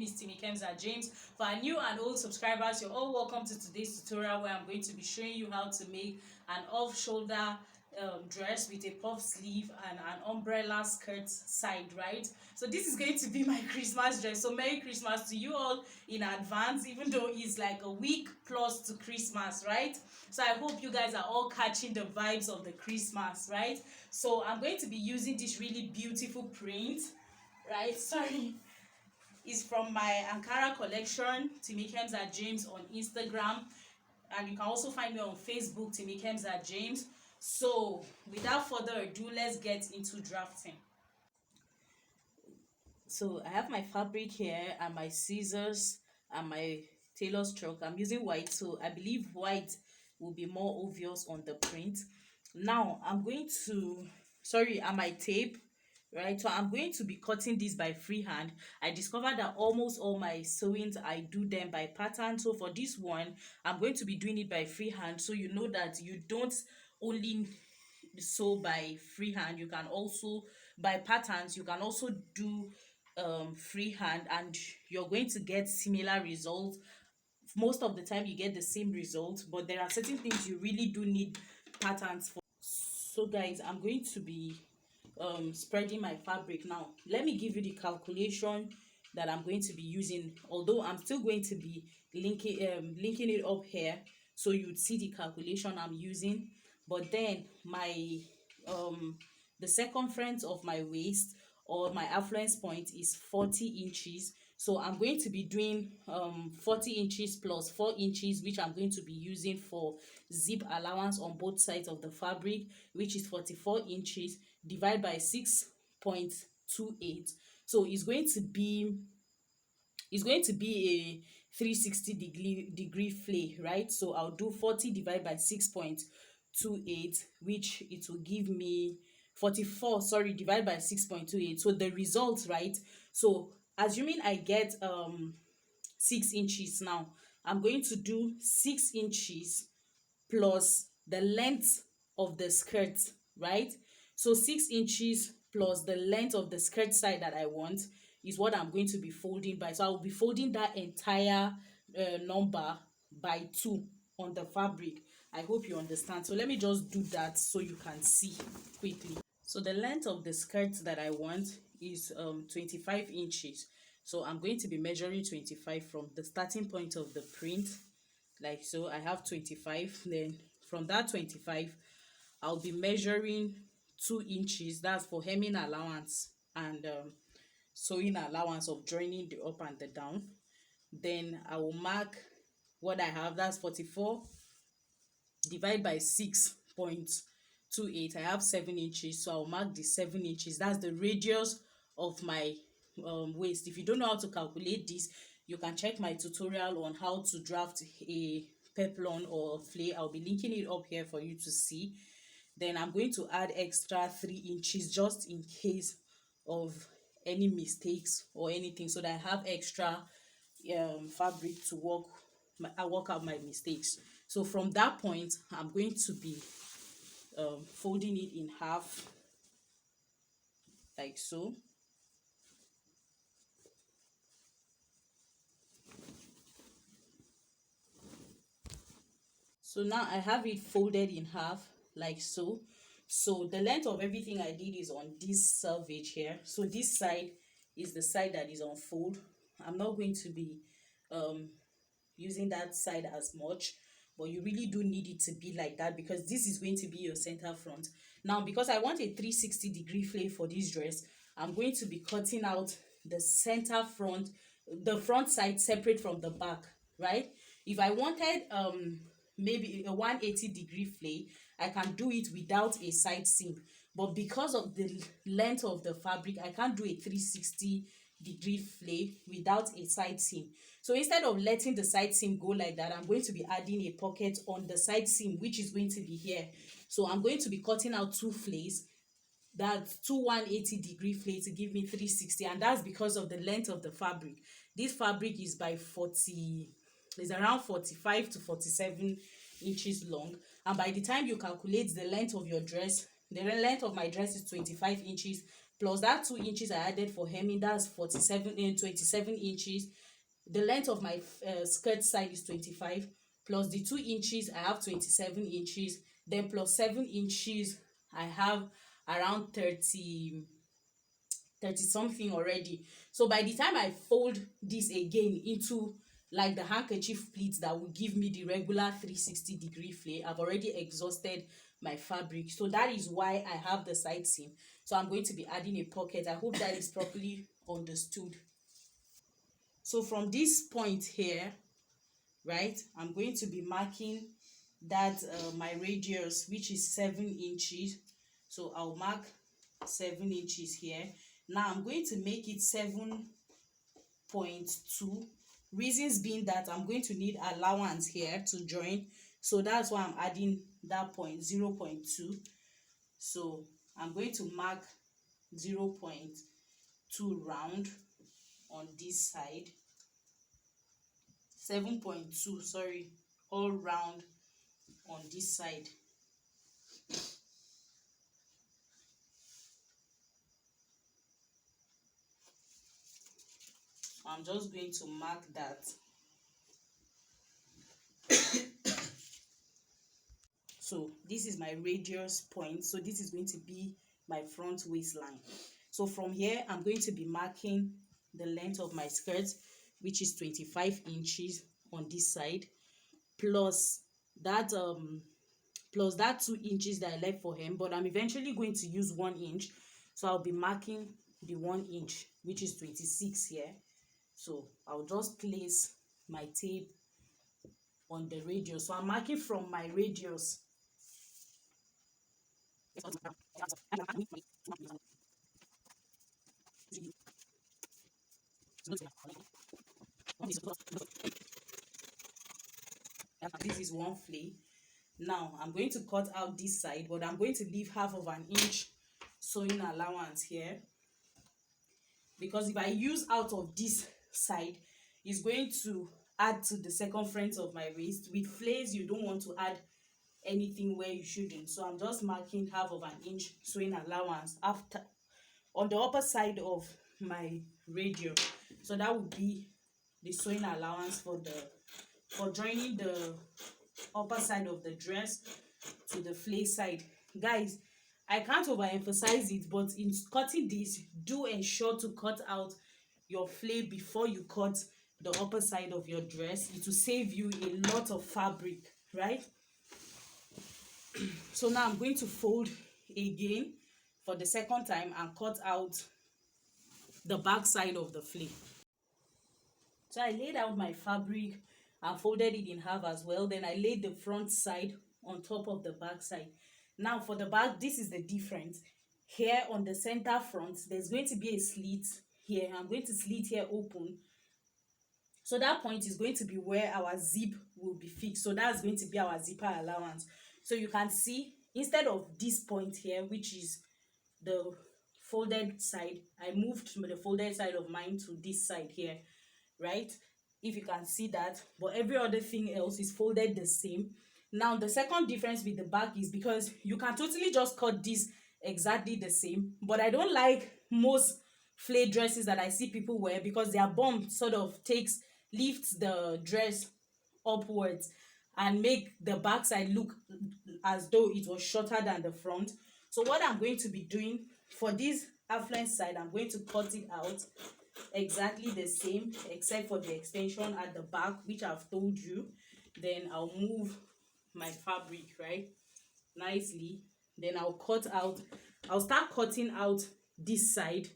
is Timmy Kemza James. For our new and old subscribers, you're all welcome to today's tutorial where I'm going to be showing you how to make an off-shoulder dress with a puff sleeve and an umbrella skirt side, right? So this is going to be my Christmas dress. So Merry Christmas to you all in advance, even though it's like a week plus to Christmas, right? So I hope you guys are all catching the vibes of the Christmas, right? So I'm going to be using this really beautiful print, right? Sorry, it's from my Ankara collection, Timmy Kemza James on Instagram, and you can also find me on Facebook, Timmy Kemza James. So without further ado, let's get into drafting. So I have my fabric here and my scissors and my tailor's chalk. I'm using white, so I believe white will be more obvious on the print. Now I'm going to, sorry, and my tape, right? So I'm going to be cutting this by freehand. I discovered that almost all my sewings I do them by pattern. So for this one, I'm going to be doing it by freehand, so you know that you don't only sew by freehand, you can also by patterns, you can also do freehand, and you're going to get similar results. Most of the time you get the same result, but there are certain things you really do need patterns for. So guys, I'm going to be spreading my fabric now. Let me give you the calculation that I'm going to be using, although I'm still going to be linking it up here so you'd see the calculation I'm using. But then my the circumference of my waist, or my affluence point, is 40 inches. So I'm going to be doing 40 inches plus 4 inches, which I'm going to be using for zip allowance on both sides of the fabric, which is 44 inches divided by 6.28. So it's going to be a 360 degree flay, right? So I'll do 40 divided by 6.28, which it will give me 44, sorry, divided by 6.28. So the result, right? So assuming I get 6 inches now, I'm going to do 6 inches plus the length of the skirt, right? So 6 inches plus the length of the skirt side that I want is what I'm going to be folding by. So I'll be folding that entire number by 2 on the fabric. I hope you understand. So let me just do that so you can see quickly. So the length of the skirt that I want is 25 inches. So I'm going to be measuring 25 from the starting point of the print, like so. I have 25. Then from that 25, I'll be measuring 2 inches. That's for hemming allowance and sewing allowance of joining the up and the down. Then I will mark what I have. That's 44 divided by 6.28. I have 7 inches, so I'll mark the 7 inches. That's the radius of my waist. If you don't know how to calculate this, you can check my tutorial on how to draft a peplum or a flay. I'll be linking it up here for you to see. Then I'm going to add extra 3 inches just in case of any mistakes or anything, so that I have extra fabric to work out my mistakes. So from that point, I'm going to be folding it in half, like so. So now I have it folded in half, like so. So the length of everything I did is on this selvage here. So this side is the side that is on fold. I'm not going to be using that side as much, but you really do need it to be like that because this is going to be your center front. Now, because I want a 360 degree flay for this dress, I'm going to be cutting out the center front, the front side separate from the back, right? If I wanted maybe a 180 degree flay, I can do it without a side seam, but because of the length of the fabric, I can't do a 360 degree flay without a side seam. So instead of letting the side seam go like that, I'm going to be adding a pocket on the side seam, which is going to be here. So I'm going to be cutting out 2 flays, that's 2 180 degree flays to give me 360, and that's because of the length of the fabric. This fabric is by 40, is around 45 to 47 inches long, and by the time you calculate the length of your dress, the length of my dress is 25 inches plus that 2 inches I added for hemming, that's 47 and 27 inches. The length of my skirt side is 25, plus the 2 inches I have 27 inches, then plus 7 inches I have around 30 something already. So by the time I fold this again into like the handkerchief pleats that will give me the regular 360-degree flay, I've already exhausted my fabric. So that is why I have the side seam. So I'm going to be adding a pocket. I hope that is properly understood. So from this point here, right, I'm going to be marking that my radius, which is 7 inches. So I'll mark 7 inches here. Now I'm going to make it 7.2. Reasons being that I'm going to need allowance here to join, so that's why I'm adding that point 0.2. So I'm going to mark 0.2 round on this side, 7.2, sorry, all round on this side. I'm just going to mark that. So this is my radius point, so this is going to be my front waistline. So from here I'm going to be marking the length of my skirt, which is 25 inches on this side, plus that 2 inches that I left for hem, but I'm eventually going to use 1 inch, so I'll be marking the 1 inch, which is 26 here. So I'll just place my tape on the radius. So I'm marking from my radius. This is one flay. Now I'm going to cut out this side, but I'm going to leave half of an inch sewing allowance here, because if I use out of this side, it's going to add to the circumference of my waist. With flays, you don't want to add anything where you shouldn't. So I'm just marking half of an inch sewing allowance after on the upper side of my radius. So that would be the sewing allowance for joining the upper side of the dress to the flay side. Guys, I can't overemphasize it, but in cutting this, do ensure to cut out your flay before you cut the upper side of your dress. It will save you a lot of fabric, right? So now I'm going to fold again for the second time and cut out the back side of the flay. So I laid out my fabric and folded it in half as well. Then I laid the front side on top of the back side. Now for the back, this is the difference. Here on the center front, there's going to be a slit here. I'm going to slit here open. So that point is going to be where our zip will be fixed. So that's going to be our zipper allowance. So you can see, instead of this point here, which is the folded side, I moved the folded side of mine to this side here, right? If you can see that, but every other thing else is folded the same. Now the second difference with the back is because you can totally just cut this exactly the same, but I don't like most flay dresses that I see people wear, because their bum sort of lifts the dress upwards and make the back side look as though it was shorter than the front. So what I'm going to be doing for this affluent side, I'm going to cut it out exactly the same, except for the extension at the back, which I've told you. Then I'll move my fabric right nicely. Then I'll start cutting out this side.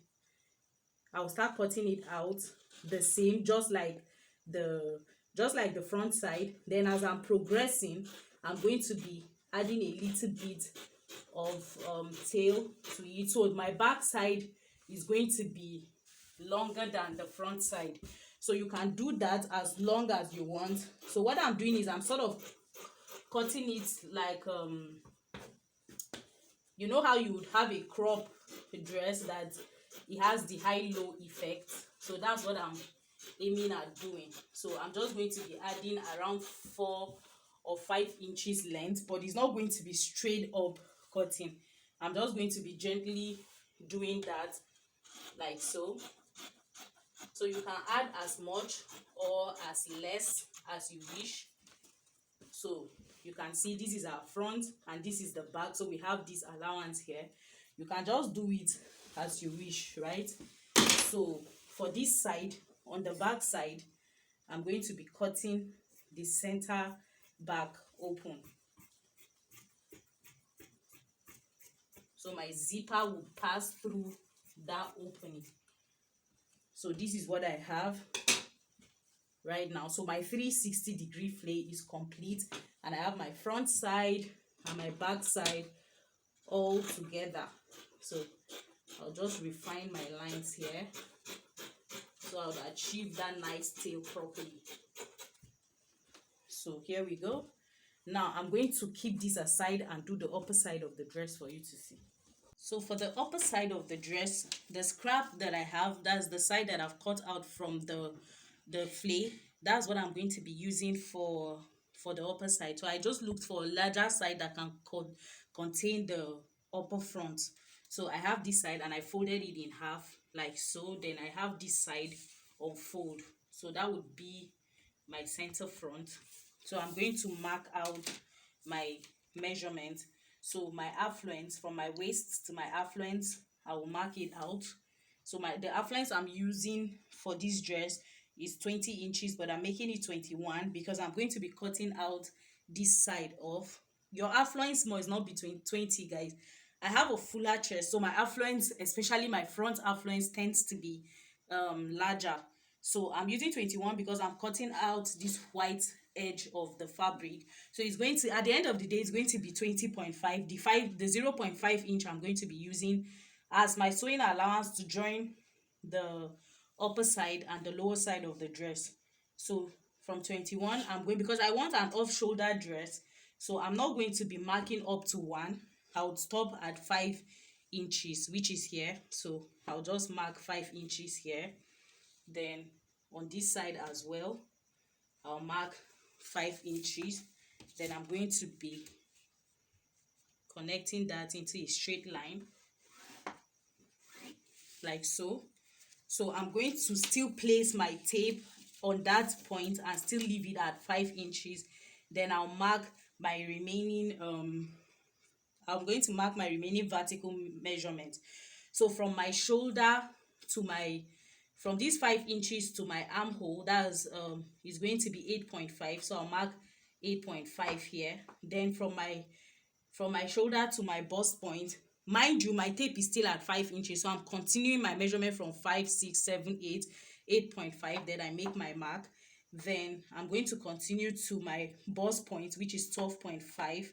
I'll start cutting it out the same, just like the front side. Then as I'm progressing, I'm going to be adding a little bit of tail to it, so my back side is going to be longer than the front side. So you can do that as long as you want. So what I'm doing is I'm sort of cutting it like you know how you would have a crop dress that it has the high-low effect. So that's what I'm aiming at doing. So I'm just going to be adding around 4 or 5 inches length, but it's not going to be straight up cutting. I'm just going to be gently doing that, like so. So you can add as much or as less as you wish. So you can see this is our front and this is the back, so we have this allowance here. You can just do it as you wish, right? So for this side, on the back side, I'm going to be cutting the center back open, so my zipper will pass through that opening. So this is what I have right now. So my 360-degree flay is complete, and I have my front side and my back side all together. So I'll just refine my lines here so I'll achieve that nice tail properly. So here we go. Now I'm going to keep this aside and do the upper side of the dress for you to see. So for the upper side of the dress, the scrap that I have, that's the side that I've cut out from the flay. That's what I'm going to be using for the upper side. So I just looked for a larger side that can contain the upper front. So I have this side and I folded it in half like so. Then I have this side unfold. So that would be my center front. So I'm going to mark out my measurement. So my affluence, from my waist to my affluence, I will mark it out. So the affluence I'm using for this dress is 20 inches, but I'm making it 21 because I'm going to be cutting out this side off. Your affluence must not be 20, guys. I have a fuller chest, so my affluence, especially my front affluence, tends to be larger. So I'm using 21 because I'm cutting out this white edge of the fabric. So it's going to, at the end of the day, it's going to be 20.5. The 0.5 inch I'm going to be using as my sewing allowance to join the upper side and the lower side of the dress. So from 21, I'm going, because I want an off shoulder dress, so I'm not going to be marking up to 1. I would stop at 5 inches, which is here. So I'll just mark 5 inches here. Then on this side as well, I'll mark 5 inches. Then I'm going to be connecting that into a straight line like so. So I'm going to still place my tape on that point and still leave it at 5 inches. Then I'll mark my remaining I'm going to mark my remaining vertical measurement. So from my shoulder to my, from these 5 inches to my armhole, that's is going to be 8.5. So I'll mark 8.5 here. Then from my shoulder to my bust point, mind you, my tape is still at 5 inches, so I'm continuing my measurement from 5, 6, 7, 8, 8.5. Then I make my mark. Then I'm going to continue to my bust point, which is 12.5.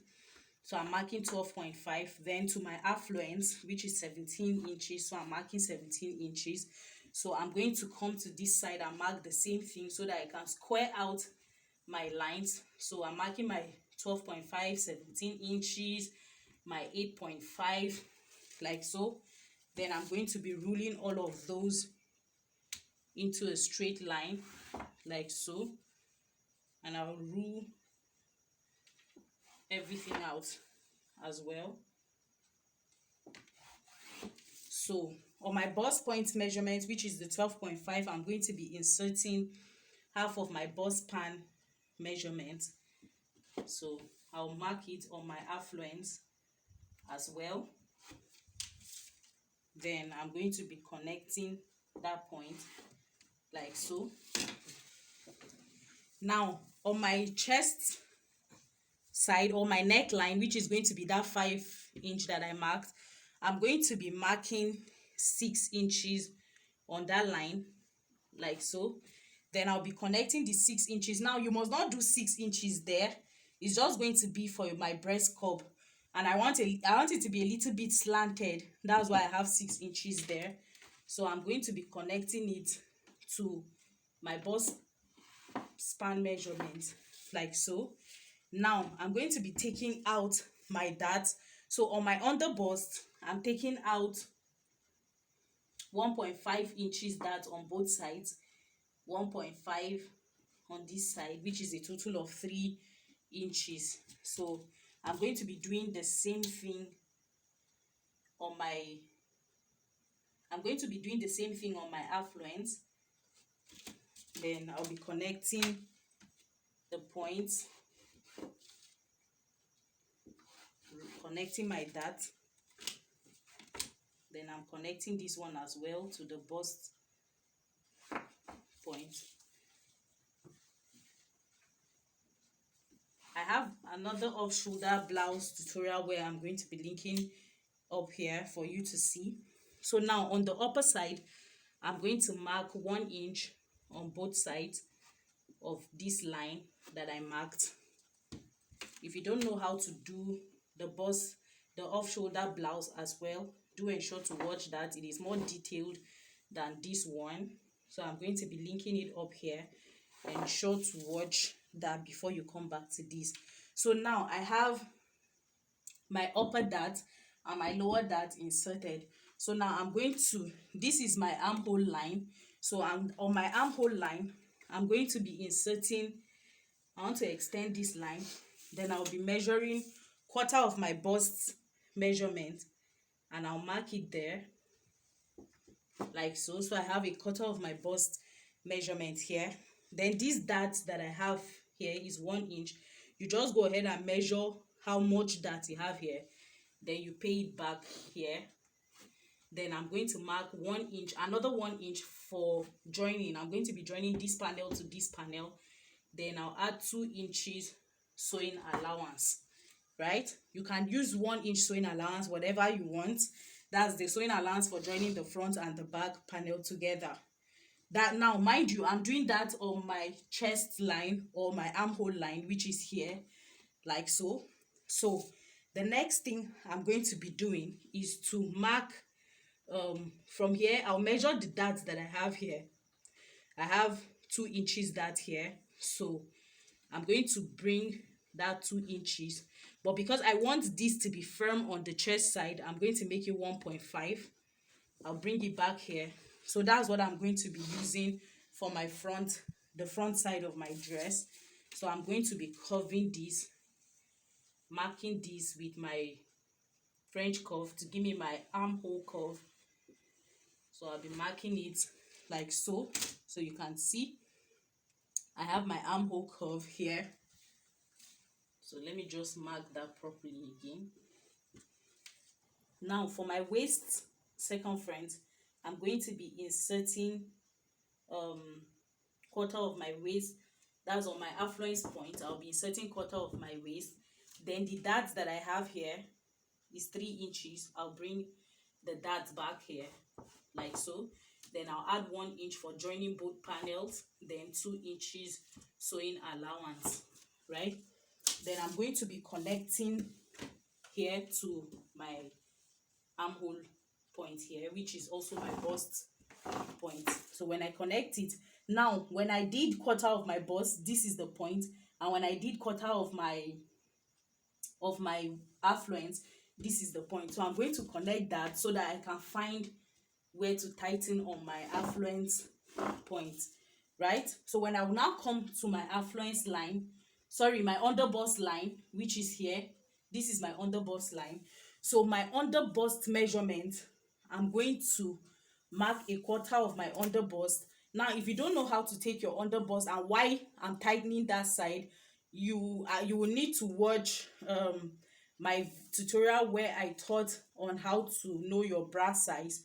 So I'm marking 12.5. Then to my affluence, which is 17 inches, so I'm marking 17 inches. So I'm going to come to this side and mark the same thing so that I can square out my lines. So I'm marking my 12.5, 17 inches, my 8.5, like so. Then I'm going to be ruling all of those into a straight line like so, and I'll rule everything out as well. So on my bust point measurement, which is the 12.5, I'm going to be inserting half of my bust span measurement. So I'll mark it on my affluence as well. Then I'm going to be connecting that point like so. Now on my chest side, or my neckline, which is going to be that 5 inch that I marked, I'm going to be marking 6 inches on that line like so. Then I'll be connecting the 6 inches. Now you must not do 6 inches there. It's just going to be for my breast cup, and I want it to be a little bit slanted. That's why I have 6 inches there. So I'm going to be connecting it to my bust span measurement like so. Now I'm going to be taking out my darts. So on my under bust, I'm taking out 1.5 inches dart on both sides, 1.5 on this side, which is a total of 3 inches. So I'm going to be doing the same thing on my I'm going to be doing the same thing on my affluent. Then I'll be connecting the points, connecting my dart. Then I'm connecting this one as well to the bust point. I have another off-shoulder blouse tutorial where I'm going to be linking up here for you to see. So now on the upper side, I'm going to mark 1 inch on both sides of this line that I marked. If you don't know how to do the off-shoulder blouse as well, do ensure to watch that. It is more detailed than this one. So I'm going to be linking it up here. Ensure to watch that before you come back to this. So now I have my upper dart and my lower dart inserted. So now I'm going to, this is my armhole line. So I'm on my armhole line, I'm going to be inserting, I want to extend this line. Then I'll be measuring quarter of my bust measurement, and I'll mark it there like so. So I have a quarter of my bust measurement here. Then this dart that I have here is 1 inch. You just go ahead and measure how much dart you have here, then you pay it back here. Then I'm going to mark 1 inch, another 1 inch for joining. I'm going to be joining this panel to this panel. Then I'll add 2 inches sewing allowance, right? You can use 1 inch sewing allowance, whatever you want. That's the sewing allowance for joining the front and the back panel together. That now, mind you, I'm doing that on my chest line or my armhole line, which is here, like so. So the next thing I'm going to be doing is to mark from here. I'll measure the dart that I have here. I have 2 inches dart here, so I'm going to bring that 2 inches, but because I want this to be firm on the chest side, I'm going to make it 1.5. I'll bring it back here. So that's what I'm going to be using for my front, the front side of my dress. So I'm going to be curving this, marking this with my French curve to give me my armhole curve. So I'll be marking it like so, so you can see I have my armhole curve here. So let me just mark that properly again. Now for my waist circumference, I'm going to be inserting quarter of my waist. That's on my affluence point. I'll be inserting quarter of my waist. Then the dart that I have here is 3 inches. I'll bring the dart back here like so. Then I'll add 1 inch for joining both panels, then 2 inches sewing allowance, right? Then I'm going to be connecting here to my armhole point here, which is also my bust point. So when I connect it, now when I did quarter of my bust, this is the point, and when I did quarter of my affluence, this is the point. So I'm going to connect that so that I can find where to tighten on my affluence point, right? So when I will now come to my affluence line, sorry, my underbust line, which is here, this is my underbust line. So my underbust measurement, I'm going to mark a quarter of my underbust. Now if you don't know how to take your underbust and why I'm tightening that side, you will need to watch my tutorial where I taught on how to know your bra size.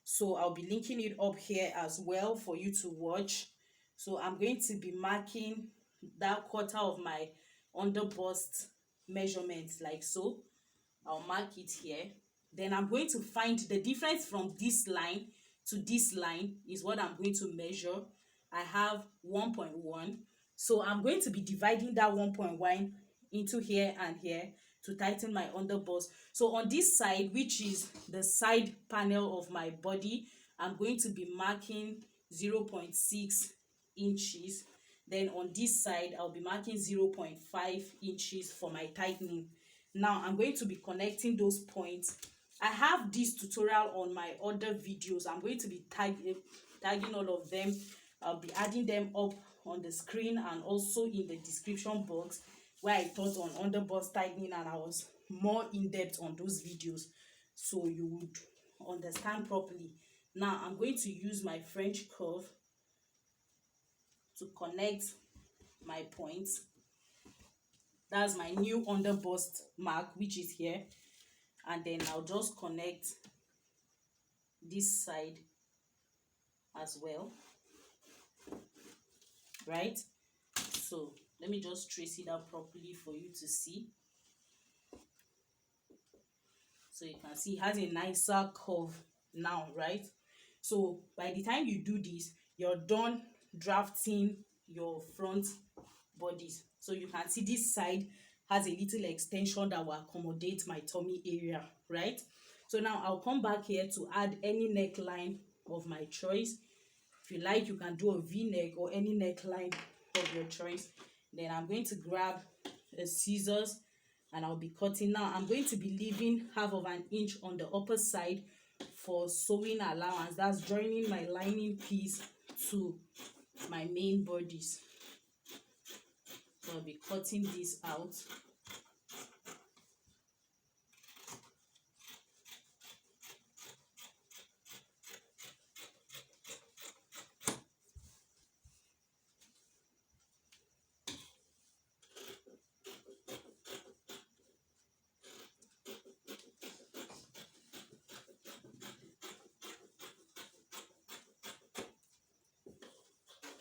So I'll be linking it up here as well for you to watch. So I'm going to be marking that quarter of my underbust measurement like so. I'll mark it here. Then I'm going to find the difference from this line to this line is what I'm going to measure. I have 1.1. So I'm going to be dividing that 1.1 into here and here to tighten my underbust. So on this side, which is the side panel of my body, I'm going to be marking 0.6 inches. Then on this side, I'll be marking 0.5 inches for my tightening. Now I'm going to be connecting those points. I have this tutorial on my other videos. I'm going to be tagging all of them. I'll be adding them up on the screen and also in the description box where I taught on underbust tightening, and I was more in depth on those videos, so you would understand properly. Now I'm going to use my French curve to connect my point. That's my new under bust mark, which is here. And then I'll just connect this side as well, right? So let me just trace it out properly for you to see. So you can see it has a nicer curve now, right? So by the time you do this, you're done drafting your front bodies. So you can see this side has a little extension that will accommodate my tummy area, right? So now I'll come back here to add any neckline of my choice. If you like, you can do a v-neck or any neckline of your choice. Then I'm going to grab a scissors and I'll be cutting. Now I'm going to be leaving half of an inch on the upper side for sewing allowance. That's joining my lining piece to my main bodies. So I'll be cutting this out.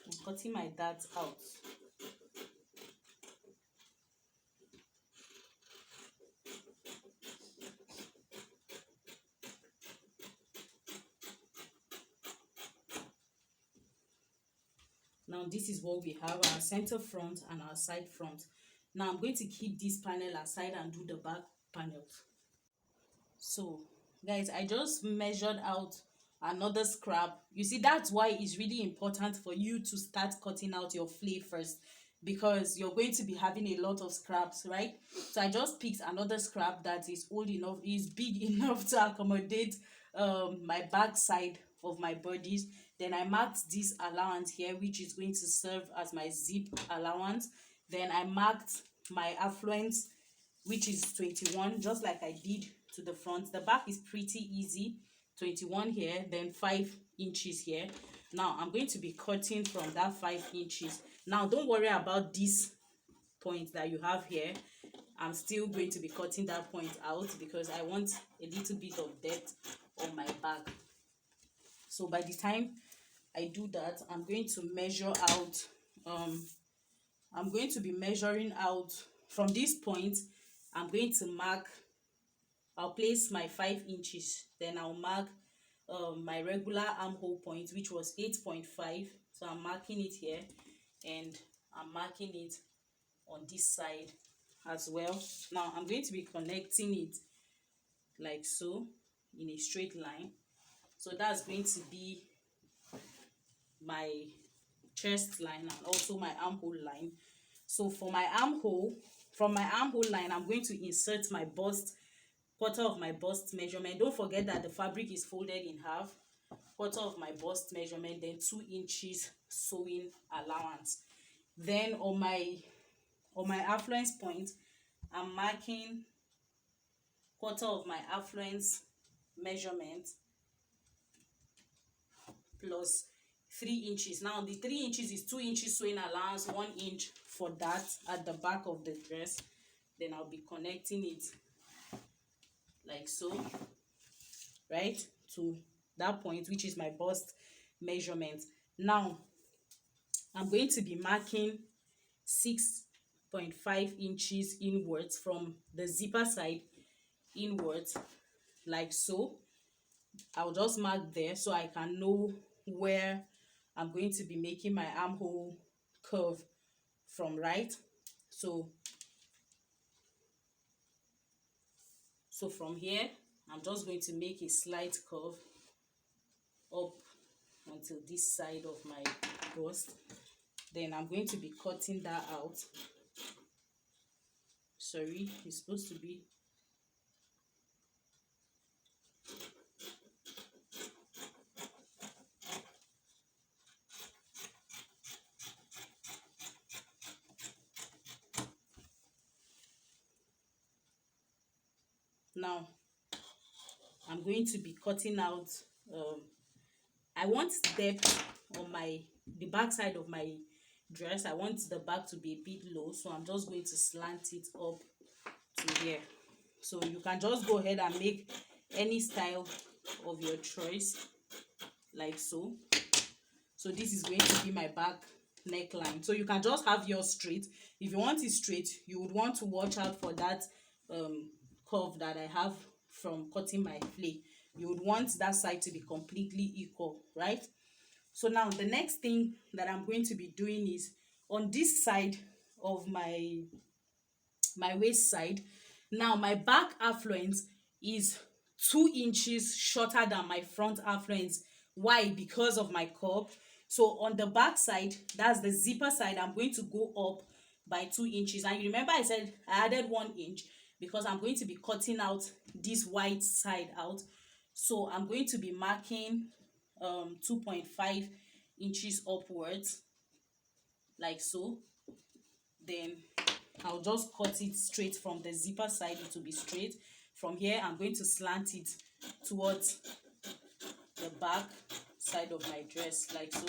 I'm cutting my dart out. Now this is what we have, our center front and our side front. Now I'm going to keep this panel aside and do the back panels. So guys, I just measured out another scrap. You see, that's why it's really important for you to start cutting out your flay first, because you're going to be having a lot of scraps, right? So I just picked another scrap that is old enough, is big enough to accommodate my back side of my bodies. Then I marked this allowance here, which is going to serve as my zip allowance. Then I marked my affluence, which is 21, just like I did to the front. The back is pretty easy, 21 here, then 5 inches here. Now I'm going to be cutting from that 5 inches. Now don't worry about this point that you have here. I'm still going to be cutting that point out because I want a little bit of depth on my back. So by the time I do that, I'm going to measure out, I'm going to be measuring out from this point. I'm going to mark, I'll place my 5 inches, then I'll mark my regular armhole point, which was 8.5. So I'm marking it here, and I'm marking it on this side as well. Now I'm going to be connecting it like so in a straight line. So that's going to be my chest line and also my armhole line. So for my armhole, from my armhole line, I'm going to insert my bust, quarter of my bust measurement. Don't forget that the fabric is folded in half. Quarter of my bust measurement, then 2 inches sewing allowance. Then on my affluence point, I'm marking quarter of my affluence measurement plus 3 inches. Now the 3 inches is 2 inches sewing allowance, 1 inch for that at the back of the dress. Then I'll be connecting it like so, right, to that point, which is my bust measurement. Now I'm going to be marking 6.5 inches inwards from the zipper side inwards, like so. I'll just mark there so I can know where I'm going to be making my armhole curve from, right? So from here, I'm just going to make a slight curve up until this side of my bust. Then I'm going to be cutting that out. Sorry, it's supposed to be now I'm going to be cutting out I want depth on the back side of my dress. I want the back to be a bit low, so I'm just going to slant it up to here. So you can just go ahead and make any style of your choice, like so. So this is going to be my back neckline. So you can just have yours straight. If you want it straight, you would want to watch out for that curve that I have from cutting my flay. You would want that side to be completely equal, right? So now the next thing that I'm going to be doing is on this side of my waist side. Now my back affluence is 2 inches shorter than my front affluence. Why? Because of my curve. So on the back side, that's the zipper side, I'm going to go up by 2 inches. And you remember I said I added 1 inch because I'm going to be cutting out this white side out. So I'm going to be marking 2.5 inches upwards, like so. Then I'll just cut it straight from the zipper side. It will be straight. From here, I'm going to slant it towards the back side of my dress, like so.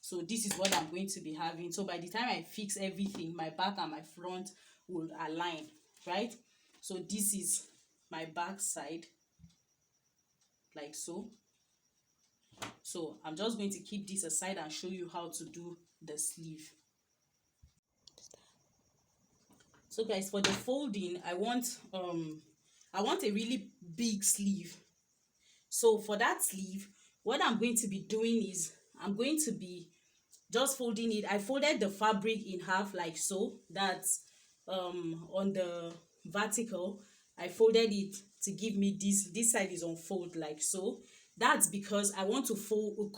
So this is what I'm going to be having. So by the time I fix everything, my back and my front will align, right? So this is my back side, like so. So I'm just going to keep this aside and show you how to do the sleeve. So guys, for the folding, I want a really big sleeve. So for that sleeve, what I'm going to be doing is I'm going to be just folding it. I folded the fabric in half, like so. That's on the vertical. I folded it to give me this side is on fold, like so. That's because I want to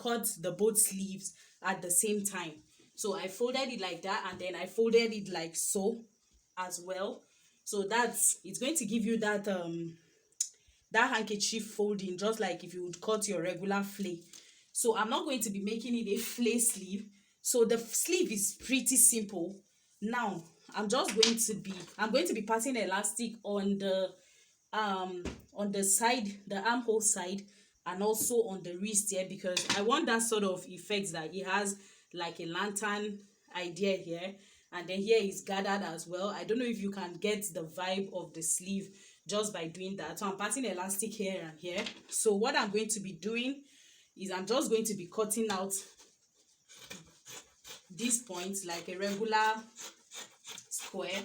cut the both sleeves at the same time. So I folded it like that, and then I folded it like so as well. So it's going to give you that that handkerchief folding, just like if you would cut your regular flay. So I'm not going to be making it a flay sleeve. So the sleeve is pretty simple. Now I'm going to be passing elastic on the side, the armhole side, and also on the wrist here, because I want that sort of effect that it has, like a lantern idea here. And then here is gathered as well. I don't know if you can get the vibe of the sleeve just by doing that. So I'm passing elastic here and here. So what I'm going to be doing is I'm just going to be cutting out these points like a regular square.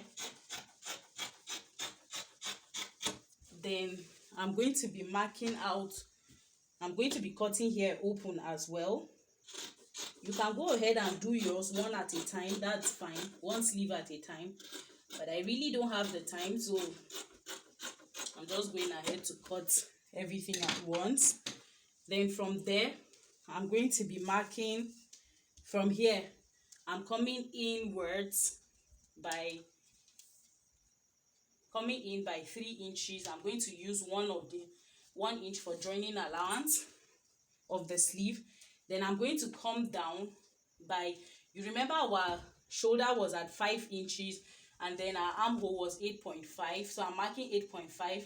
Then I'm going to be marking out, I'm going to be cutting here open as well. You can go ahead and do yours one at a time, that's fine, one sleeve at a time. But I really don't have the time, so I'm just going ahead to cut everything at once. Then from there, I'm going to be marking from here. I'm coming inwards by 3 inches. I'm going to use 1 inch for joining allowance of the sleeve. Then I'm going to come down by, you remember our shoulder was at 5 inches and then our armhole was 8.5. So I'm marking 8.5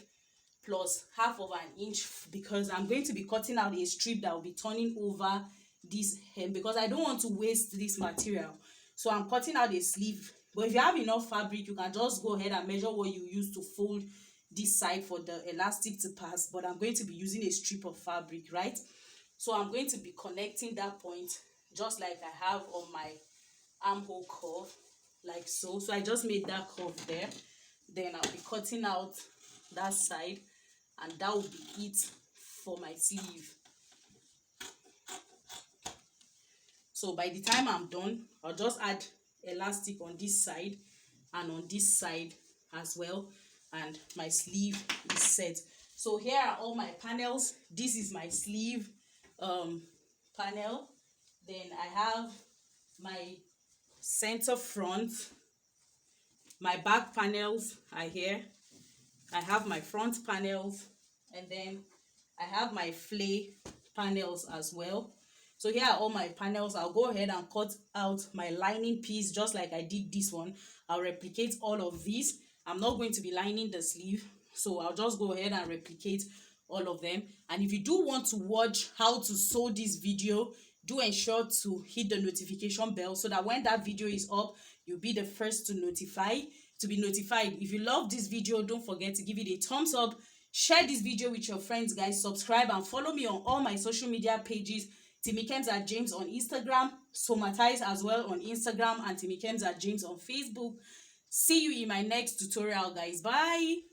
plus half of an inch, because I'm going to be cutting out a strip that will be turning over this hem, because I don't want to waste this material. So I'm cutting out a sleeve. But if you have enough fabric, you can just go ahead and measure what you use to fold this side for the elastic to pass. But I'm going to be using a strip of fabric, right? So I'm going to be connecting that point just like I have on my armhole curve, like so. So I just made that curve there. Then I'll be cutting out that side, and that will be it for my sleeve. So by the time I'm done, I'll just add elastic on this side and on this side as well, and my sleeve is set. So here are all my panels. This is my sleeve panel. Then I have my center front, my back panels are here, I have my front panels, and then I have my flay panels as well. So here are all my panels. I'll go ahead and cut out my lining piece just like I did this one. I'll replicate all of these. I'm not going to be lining the sleeve, so I'll just go ahead and replicate all of them. And if you do want to watch how to sew this video, do ensure to hit the notification bell so that when that video is up, you'll be the first to be notified. If you love this video, don't forget to give it a thumbs up, share this video with your friends, guys, subscribe and follow me on all my social media pages. Timikems at James on Instagram, Somatize as well on Instagram, and Timikems at James on Facebook. See you in my next tutorial, guys. Bye.